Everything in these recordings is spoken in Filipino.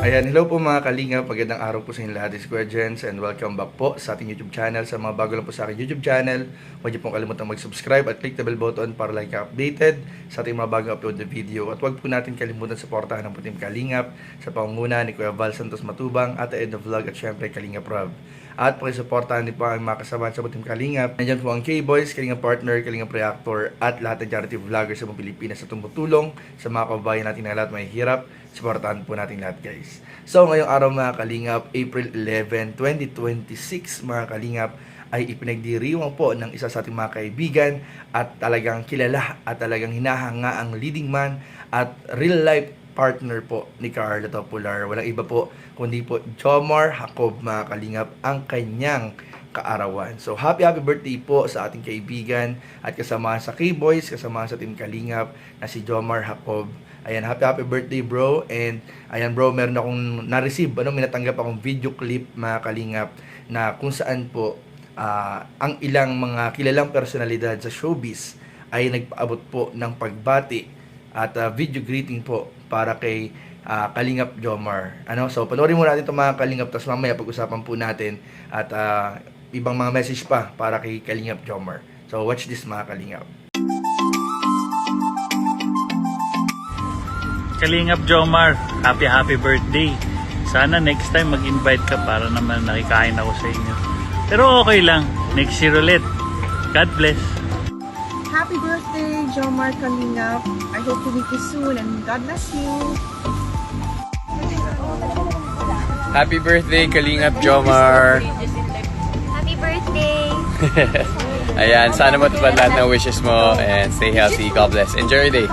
Ayan, hello po mga kalingap, magandang araw po sa inyo lahat, Square Gens, and welcome back po sa ating YouTube channel. Sa mga bago lang po sa aking YouTube channel, huwag niyo pong kalimutan mag-subscribe at click the bell button para like updated sa ating mga bagong upload na video. At huwag po natin kalimutan suportahan ang Puting Kalingap sa pangunguna ni Kuya Val Santos Matubang, at Ed the Vlog at syempre Kalingap Rob. At pakisuportahan din po ang mga kasama sa Puting Kalingap. Nandiyan po ang K-Boys, Kalingap Partner, Kalingap Reactor at lahat ng charity vloggers sa mga Pilipinas na tumutulong sa mga kababayan natin na lahat may hirap. Suportahan po natin lahat, guys. So, ngayong araw mga Kalingap, April 11, 2026, mga Kalingap, ay ipinagdiriwang po ng isa sa ating mga kaibigan at talagang kilala at talagang hinahanga ang leading man at real life partner po ni Carla Topular. Walang iba po kundi po Jomar Jacob, mga Kalingap, ang kanyang kaarawan. So, happy birthday po sa ating kaibigan at kasama sa K-Boys, kasama sa Team Kalingap na si Jomar Jacob. Ayan, happy birthday bro. And ayan bro, meron akong na-receive, may natanggap akong video clip mga Kalingap na kung saan po ang ilang mga kilalang personalidad sa showbiz ay nagpaabot po ng pagbati at video greeting po para kay Kalingap Jomar. So panoorin muna natin itong mga Kalingap, tapos mamaya pag-usapan po natin at ibang mga message pa para kay Kalingap Jomar. So watch this mga Kalingap. Kalingap Jomar, happy birthday. Sana next time mag-invite ka para naman nakikain ako sa inyo. Pero okay lang, next year ulit. God bless. Happy birthday, Jomar Kalingap. I hope to meet you soon and God bless you. Happy birthday, Kalingap Jomar. Happy birthday! Ayan, sana matupad lahat ng wishes mo and stay healthy. God bless. Enjoy your day.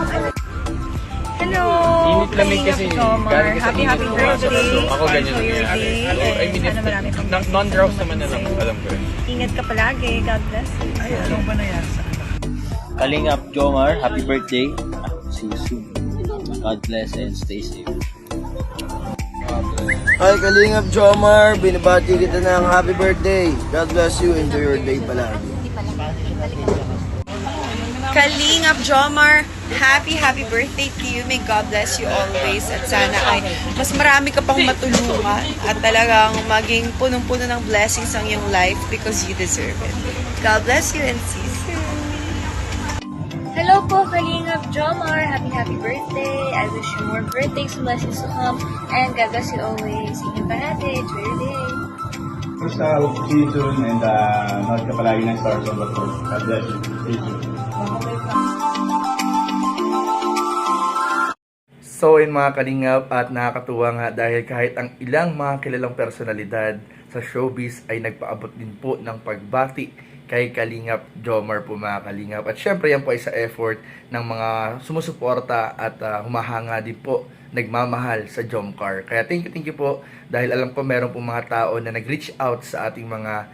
Hello! Init lamig kasi. Jomar. Happy birthday. Ako ganyan Enjoy your day. I mean, Sana marami pang non-drops naman na lang. Alam ko. ingat ka palagi. God bless you. Ano ba na yan? Kalingap Jomar, happy birthday. See you soon. God bless and stay safe. Hi Kalingap Jomar, binabati kita ng happy birthday. God bless you, enjoy your day palagi. Kalingap Jomar, happy birthday to you. May God bless you always. At sana ay mas marami ka pang matulungan at talagang maging punong-puno ng blessings ang iyong life because you deserve it. God bless you and see you soon. Hello po, Kalingap Jomar! Happy birthday! I wish you more birthdays and blessings to come and God bless you always. Ingat palagi. Enjoy your day. First, see you soon and nood ka palagi ng Stars on the Floor. God bless you. See you soon. So yun mga Kalingap, at nakakatuwa nga dahil kahit ang ilang mga kilalang personalidad sa showbiz ay nagpaabot din po ng pagbati kay Kalingap Jomar po mga Kalingap. At syempre yan po ay sa effort ng mga sumusuporta at humahanga din po, nagmamahal sa Jomcar. Kaya thank you po dahil alam ko meron po mga tao na nag-reach out sa ating mga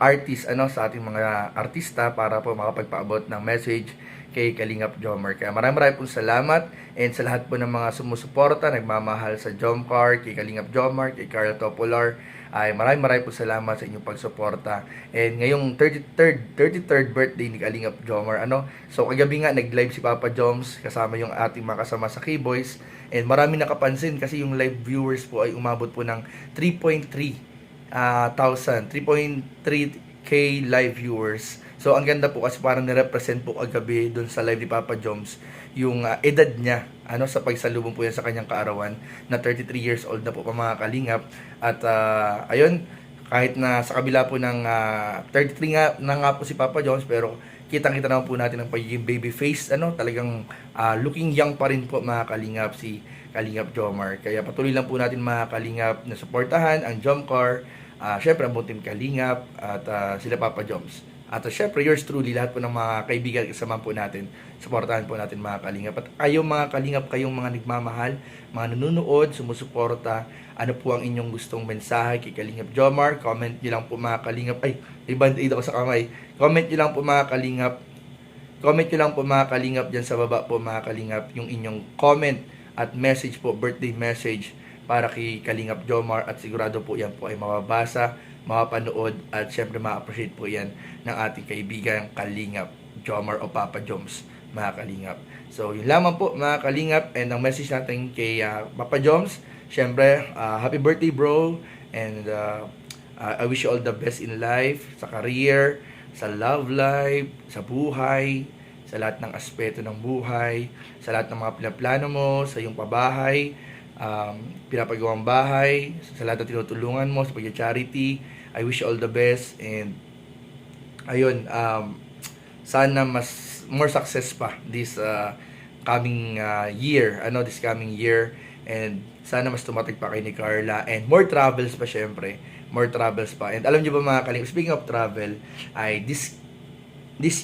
artist, sa ating mga artista para po makapagpaabot ng message kay Kalingap Jomar. Kaya maraming pong salamat and sa lahat po ng mga sumusuporta, nagmamahal sa Jomcar, kay Kalingap Jomar, kay Carla Topular, ay maraming pong salamat sa inyong pagsuporta. And ngayong 33rd birthday ni Kalingap Jomar, so kagabi nga nag-live si Papa Joms kasama yung ating mga kasama sa K-Boys, and marami nakapansin kasi yung live viewers po ay umabot po ng 3.3k live viewers. So, ang ganda po kasi parang nirepresent po kagabi dun sa live ni Papa Joms yung edad niya, sa pagsalubong po yan sa kanyang kaarawan na 33 years old na po pa mga Kalingap. At ayun, kahit na sa kabila po ng 33 nga po si Papa Joms, pero kitang-kita naman po natin ang pagiging baby face, talagang looking young pa rin po mga Kalingap si Kalingap Jomar. Kaya patuloy lang po natin mga Kalingap na suportahan ang Jomcar, syempre ang buong Team Kalingap at sila Papa Joms. At syempre, yours truly, lahat po ng mga kaibigan kasama po natin, supportahan po natin mga Kalingap. At kayo mga Kalingap, kayong mga nagmamahal, mga nanonood, sumusuporta, ano po ang inyong gustong mensahe kay Kalingap Jomar? Comment nyo lang po mga Kalingap. Ay, iband-aid ako sa kamay. Comment nyo lang po mga Kalingap. Comment nyo lang po mga Kalingap dyan sa baba po mga Kalingap, yung inyong comment at message po, birthday message para kay Kalingap Jomar, at sigurado po yan po ay mababasa, mapapanood at syempre ma-appreciate po yan ng ating kaibigan Kalingap Jomar o Papa Joms mga Kalingap. So yun lamang po mga Kalingap, and ang message natin kay Papa Joms, syempre, happy birthday bro, and I wish you all the best in life, sa career, sa love life, sa buhay, sa lahat ng aspeto ng buhay, sa lahat ng mga pinaplano mo, sa iyong pabahay, pinapagawang bahay, sa lahat ng tinutulungan mo, sa pag-charity. I wish you all the best, and ayun, sana mas more success pa this coming year, this coming year, and sana mas tumatag pa kay ni Carla, and more travels pa syempre, more travels pa. And alam niyo ba mga kalingap, speaking of travel, ay this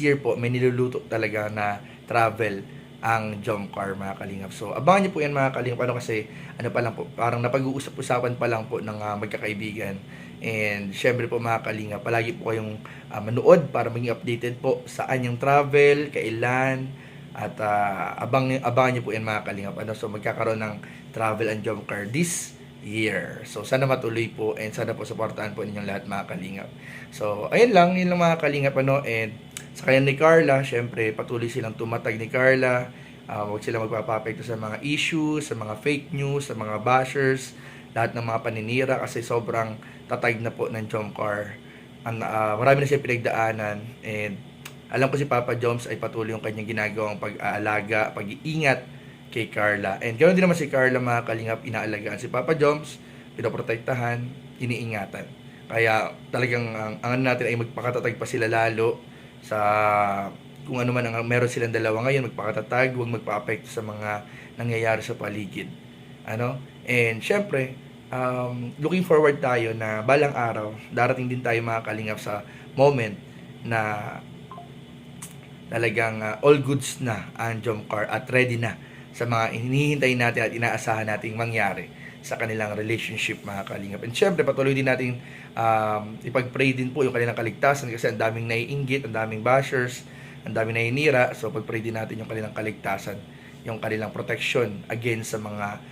year po may niluluto talaga na travel ang Jomcar mga kalingap. So abangan niyo po yan mga kalingap, kasi pa lang po, parang napag-uusap-usapan pa lang po ng magkakaibigan. And syempre po mga kalingap, palagi po kayong manood para maging updated po saan yung travel, kailan, at abangan niyo po yan mga kalingap. So magkakaroon ng travel and Jomcar this year. So sana matuloy po, and sana po supportahan po ninyong lahat mga kalingap. So ayun lang mga kalingap, and sa kanya ni Carla, syempre patuloy silang tumatag ni Carla. Huwag silang magpapapekto sa mga issues, sa mga fake news, sa mga bashers, lahat ng mga paninira, kasi sobrang tatag na po ng Jomcar. Marami na siya pinagdaanan, and alam ko si Papa Joms ay patuloy yung kanyang ginagawang pag-aalaga, pag-iingat kay Carla. And ganoon din naman si Carla mga kalingap, inaalagaan si Papa Joms, pinoprotektahan, iniingatan. Kaya talagang ang natin ay magpakatatag pa sila lalo sa kung ano man ang meron silang dalawa ngayon, magpakatatag, huwag magpa-apekto sa mga nangyayari sa paligid. And syempre, looking forward tayo na balang araw, darating din tayo mga kalingap sa moment na talagang all goods na ang Jomcar at ready na sa mga hinihintay natin at inaasahan nating mangyari sa kanilang relationship mga kalingap. And syempre, patuloy din natin ipag-pray din po yung kanilang kaligtasan, kasi ang daming naiinggit, ang daming bashers, ang daming naninira. So pag-pray din natin yung kanilang kaligtasan, yung kanilang protection against sa mga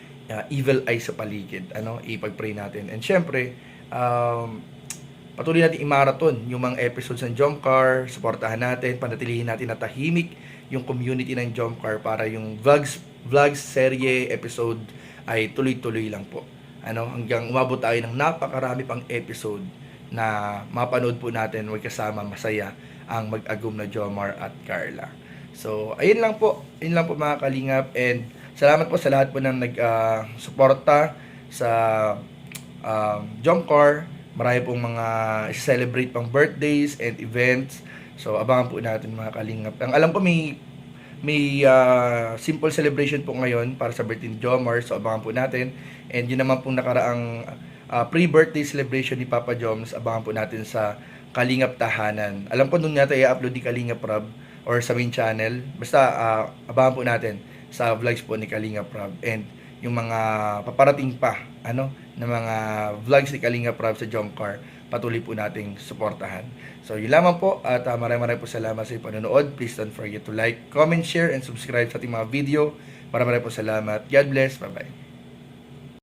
evil eyes sa paligid. Ipag-pray natin. And syempre, patuloy natin i-marathon yung mga episodes ng Jomcar, suportahan natin, panatilihin natin na tahimik yung community ng Jomcar para yung vlogs, serye, episode ay tuloy-tuloy lang po. Hanggang umabot tayo ng napakarami pang episode na mapanood po natin, magkasama masaya ang mag-agum na Jomar at Carla. So, ayun lang po mga kalingap, and salamat po sa lahat po ng nag-suporta sa Jomcar. Marami pong mga celebrate pang birthdays and events. So, abangan po natin mga kalingap. Ang alam ko may simple celebration po ngayon para sa birthday ni Jomar. So, abangan po natin. And yun naman pong nakaraang pre-birthday celebration ni Papa Joms, abangan po natin sa Kalingap Tahanan. Alam ko nung yata i-upload ni Kalingap Rob or sa main channel. Basta abangan po natin sa vlogs po ni Kalingap Rob. And yung mga paparating pa na mga vlogs ni Kalingap Rob sa Jomcar, patuloy po nating suportahan. So yun lamang po, at maraming po salamat sa inyong panonood. Please don't forget to like, comment, share, and subscribe sa ating mga video. Maraming po salamat. God bless. Bye-bye.